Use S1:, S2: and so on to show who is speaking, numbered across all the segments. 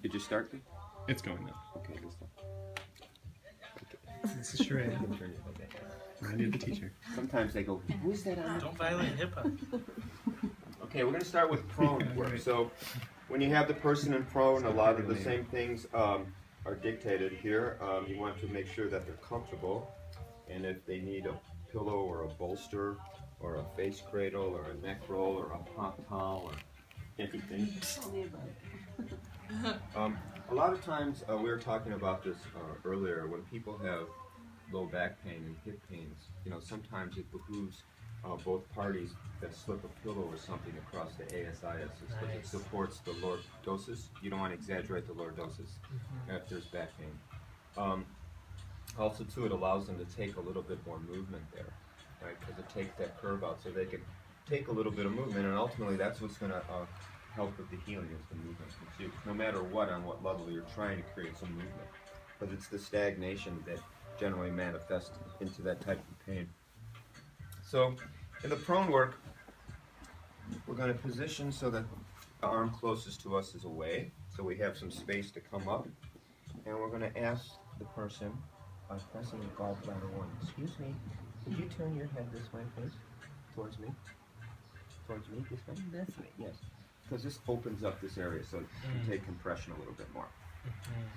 S1: Did you start?
S2: It's going now.
S1: Okay, this one.
S2: This is charade. I need the teacher.
S1: Sometimes they go, who's that on?
S3: Don't violate HIPAA.
S1: Okay, we're going to start with prone work.
S2: Right.
S1: So when you have the person in prone, a lot of the same things are dictated here. You want to make sure that they're comfortable, and if they need a pillow or a bolster or a face cradle or a neck roll or a pop towel or anything. A lot of times, we were talking about this earlier, when people have low back pain and hip pains, you know, sometimes it behooves both parties that slip a pillow or something across the ASIS because it supports the lordosis. You don't want to exaggerate the lordosis if there's back pain. Also, too, it allows them to take a little bit more movement there, right? Because it takes that curve out so they can take a little bit of movement, and ultimately that's what's going to help with the healing is the movement. No matter what, on what level you're trying to create some movement, but it's the stagnation that generally manifests into that type of pain. So in the prone work, we're going to position so that the arm closest to us is away, so we have some space to come up, and we're going to ask the person by pressing the gallbladder 1. Excuse me, could you turn your head this way, please? Towards me? Towards me, this way? This way, yes. Because this opens up this area, so you can take compression a little bit more.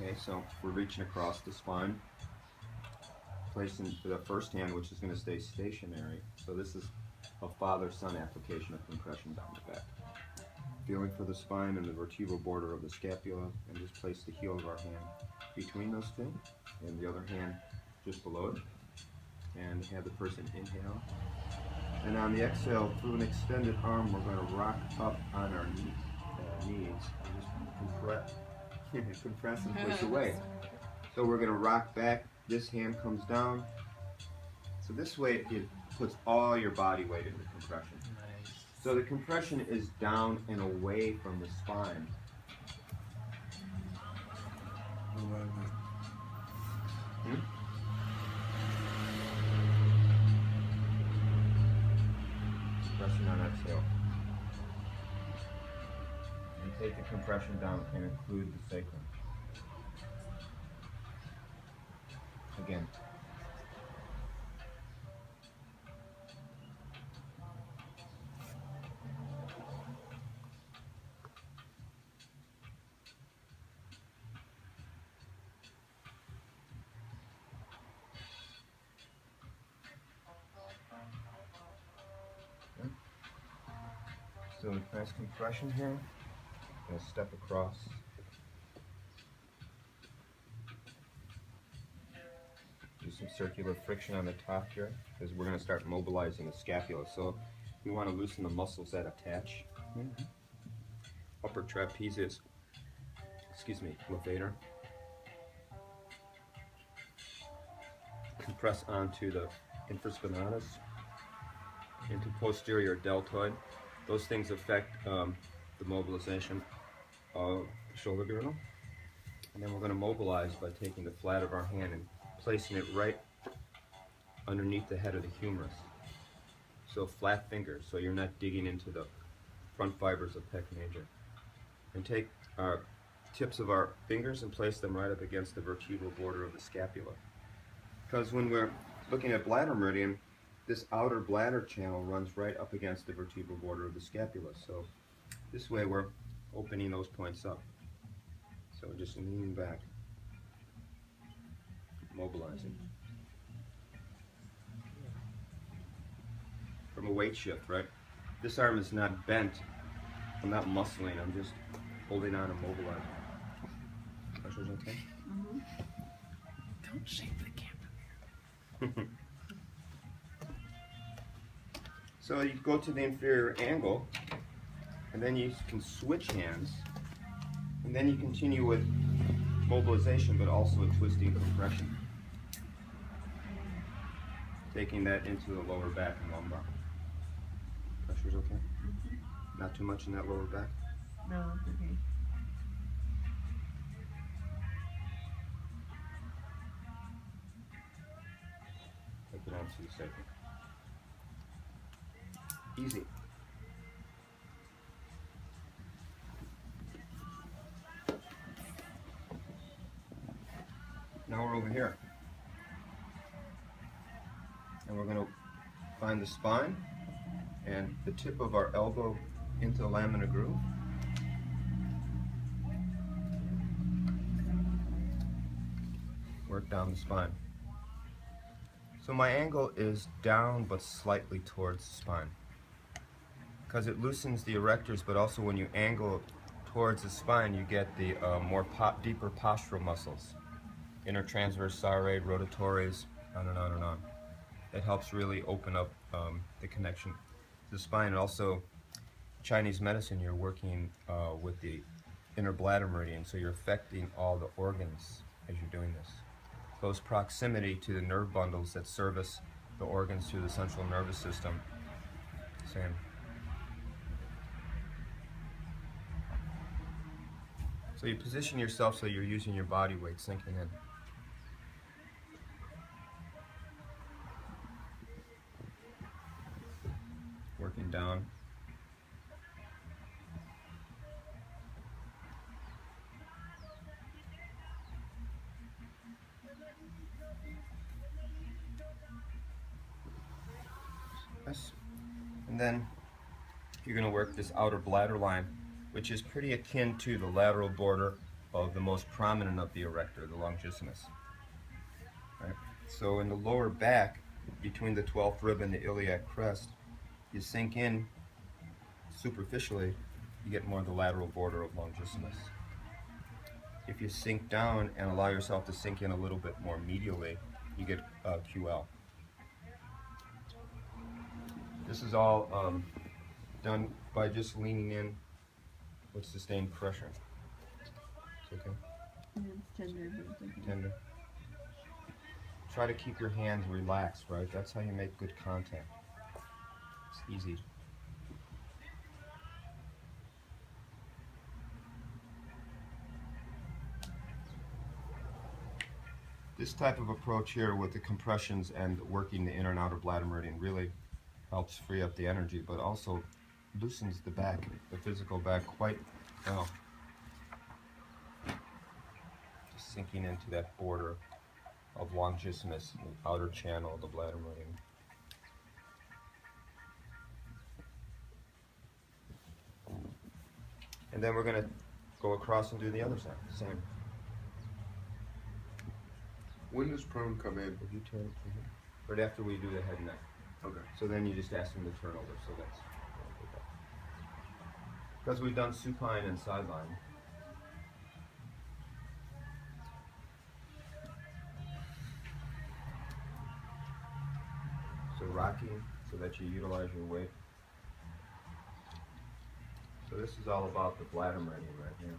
S1: Okay, so we're reaching across the spine, placing the first hand, which is going to stay stationary. So this is a father-son application of compression down the back. Feeling for the spine and the vertebral border of the scapula, and just place the heel of our hand between those two, and the other hand just below it, and have the person inhale. And on the exhale, through an extended arm, we're going to rock up on our knees and just compress and push away. So we're going to rock back. This hand comes down. So this way it puts all your body weight into compression.
S3: Nice.
S1: So the compression is down and away from the spine. Compression on exhale. And take the compression down and include the sacrum. Again. So nice compression here. Gonna step across. Do some circular friction on the top here, because we're gonna start mobilizing the scapula. So we want to loosen the muscles that attach. Upper trapezius, levator. Compress onto the infraspinatus, into posterior deltoid. Those things affect the mobilization of the shoulder girdle. And then we're going to mobilize by taking the flat of our hand and placing it right underneath the head of the humerus. So flat fingers, so you're not digging into the front fibers of pec major. And take our tips of our fingers and place them right up against the vertebral border of the scapula. Because when we're looking at bladder meridian, this outer bladder channel runs right up against the vertebral border of the scapula. So this way we're opening those points up. So just lean back, mobilizing. From a weight shift, right? This arm is not bent. I'm not muscling, I'm just holding on and mobilizing. Pressure's okay?
S3: Don't shake the camera.
S1: So you go to the inferior angle, and then you can switch hands, and then you continue with mobilization, but also a twisting compression. Taking that into the lower back and lumbar. Pressure's okay? Not too much in that lower back?
S4: No, it's okay.
S1: Take it onto the sacrum. Easy. Now we're over here. And we're going to find the spine and the tip of our elbow into the laminar groove. Work down the spine. So my angle is down but slightly towards the spine, because it loosens the erectors, but also when you angle towards the spine you get the deeper postural muscles, intertransverse serrate, rotatories, on and on and on. It helps really open up the connection to the spine. And also Chinese medicine, you're working with the inner bladder meridian, so you're affecting all the organs as you're doing this. Close proximity to the nerve bundles that service the organs through the central nervous system. Same. So you position yourself so you're using your body weight sinking in. Working down. Yes. And then you're going to work this outer bladder line, which is pretty akin to the lateral border of the most prominent of the erector, the longissimus. Right? So in the lower back, between the 12th rib and the iliac crest, you sink in superficially, you get more of the lateral border of longissimus. If you sink down and allow yourself to sink in a little bit more medially, you get QL. This is all done by just leaning in with sustained pressure. It's okay?
S4: Yeah, it's tender, but it's okay.
S1: Tender. Try to keep your hands relaxed, right? That's how you make good contact. It's easy. This type of approach here with the compressions and working the inner and outer bladder meridian really helps free up the energy, but also loosens the back, the physical back, quite well. Just sinking into that border of longissimus, the outer channel of the bladder meridian. And then we're going to go across and do the other side. Same.
S5: When does prone come in?
S1: If you turn, right after we do the head and neck.
S5: Okay.
S1: So then you just ask them to turn over. So that's because we've done supine and sideline. So rocking so that you utilize your weight. So this is all about the bladder meridian right here.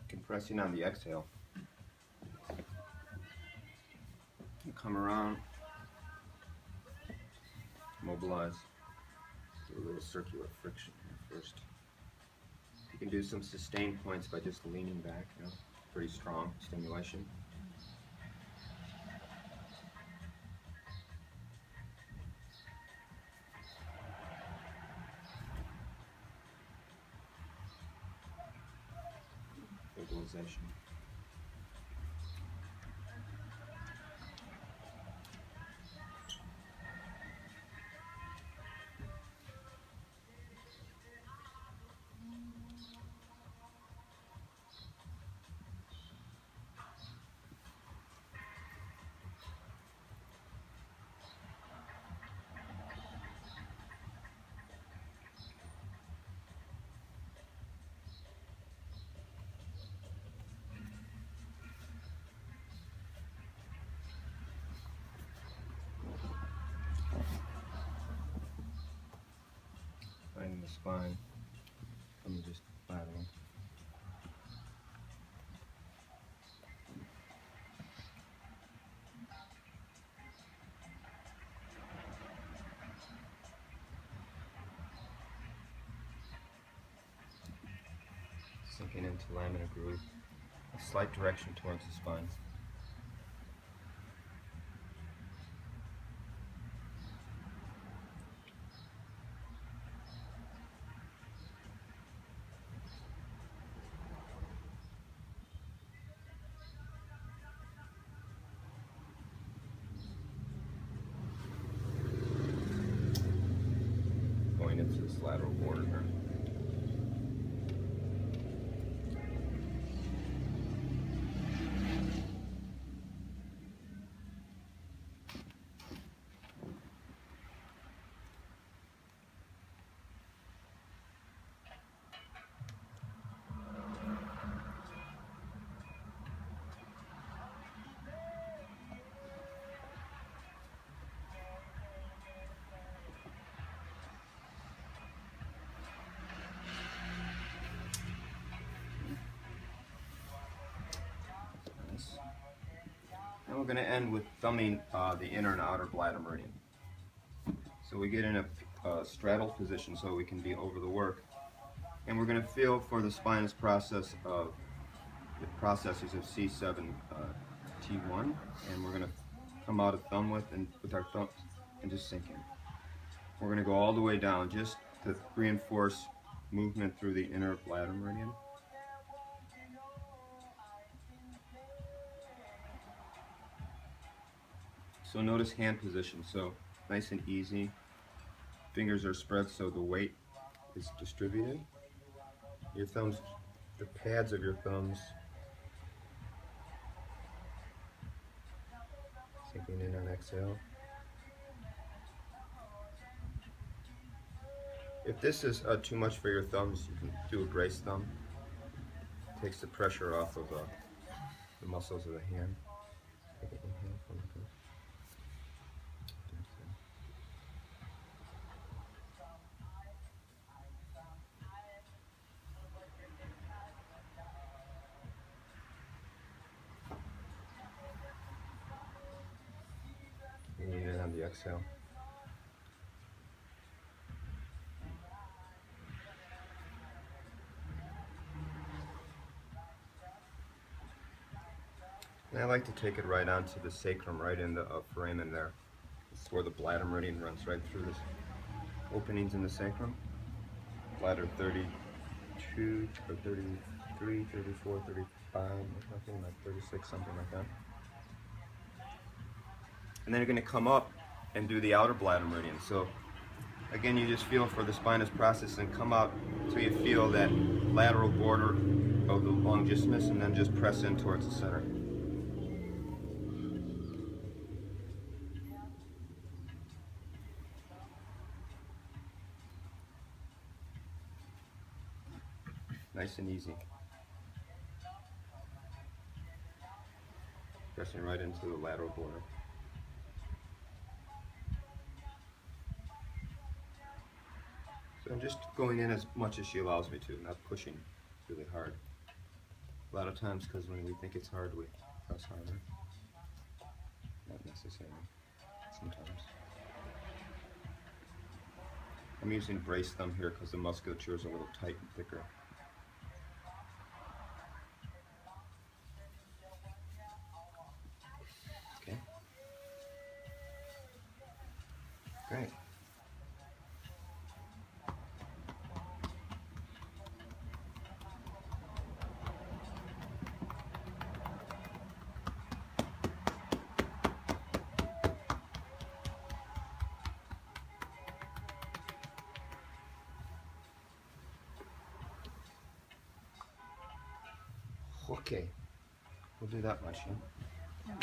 S1: Compressing on the exhale. You come around, mobilize, do a little circular friction here first. You can do some sustained points by just leaning back, you know, pretty strong stimulation. Mobilization. Finding the spine, and just lateral. Sinking into laminar groove, a slight direction towards the spine. Going into this lateral border here. And we're going to end with thumbing the inner and outer bladder meridian. So we get in a straddle position so we can be over the work. And we're going to feel for the spinous process of the processes of C7 T1. And we're going to come out of thumb width and with our thumbs and just sink in. We're going to go all the way down just to reinforce movement through the inner bladder meridian. So notice hand position, so nice and easy. Fingers are spread so the weight is distributed. Your thumbs, the pads of your thumbs, sinking in on exhale. If this is too much for your thumbs, you can do a brace thumb. Takes the pressure off of the muscles of the hand. Take an inhale from the thumb. And in on the exhale. And I like to take it right onto the sacrum, right in the foramen there. This is where the bladder meridian runs right through this openings in the sacrum. Bladder 32, or 33, 34, 35, nothing like 36, something like that. And then you're going to come up and do the outer bladder meridian. So again, you just feel for the spinous process and come out until you feel that lateral border of the longissimus and then just press in towards the center. Nice and easy. Pressing right into the lateral border. So I'm just going in as much as she allows me to, not pushing really hard. A lot of times, because when we think it's hard, we press harder. Not necessarily. Sometimes. I'm using brace thumb here because the musculature is a little tight and thicker. Okay. Great. Okay, we'll do that much. Yeah?